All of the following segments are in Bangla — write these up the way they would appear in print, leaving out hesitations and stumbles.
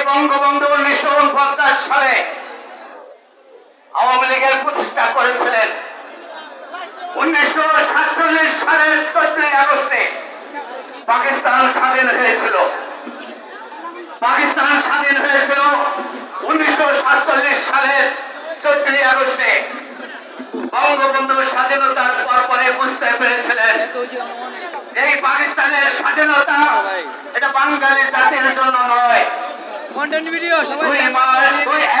বঙ্গবন্ধু 1949 সালে আওয়ামী লীগের প্রতিষ্ঠা করেছিলেন। 1947 সালের 14 আগস্টে পাকিস্তান স্বাধীন হয়েছিল। পাকিস্তান স্বাধীন হয়েছিল 1947 সালের 14 আগস্টে। বঙ্গবন্ধু স্বাধীনতার পরে বুঝতে পেরেছিলেন এই পাকিস্তানের স্বাধীনতা এটা বাঙালি জাতির জন্য নয়।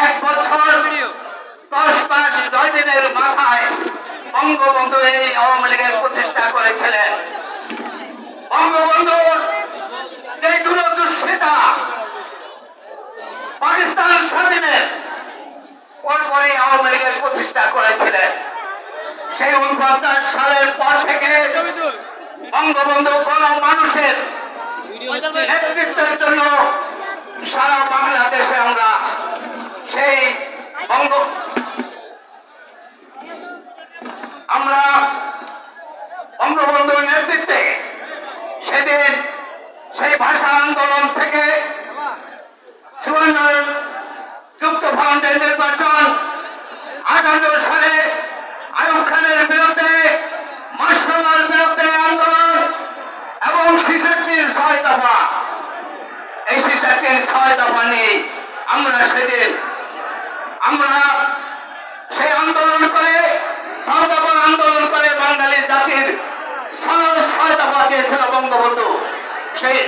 এক বছর 10 মাস 9 দিনের মাথায় বঙ্গবন্ধু এই আওয়ামী লীগের প্রতিষ্ঠা করেছিলেন। বঙ্গবন্ধুর যে দূরদর্শিতা পাকিস্তান স্বাধীনের পরপরই আওয়ামী লীগের প্রতিষ্ঠা করেছিলেন। সেই 49 সালের পর থেকে বঙ্গবন্ধু মানুষের নেতৃত্বের জন্য সারা বাংলাদেশে আমরা সেই বঙ্গবন্ধুর নেতৃত্বে সেদিন সেই ভাষা আন্দোলন থেকে 54 যুক্ত ফ্রন্টের নির্বাচন, 58 সালে আইয়ুব খানের বিরুদ্ধে মার্শালের বিরুদ্ধে আন্দোলন এবং 66 6 দফা, এই 66 6 দফা নিয়ে আমরা সেদিন সেই আন্দোলন করে 6 দফা আন্দোলন করে বাঙালি জাতির 6 দফা দিয়েছিল বঙ্গবন্ধু। সেই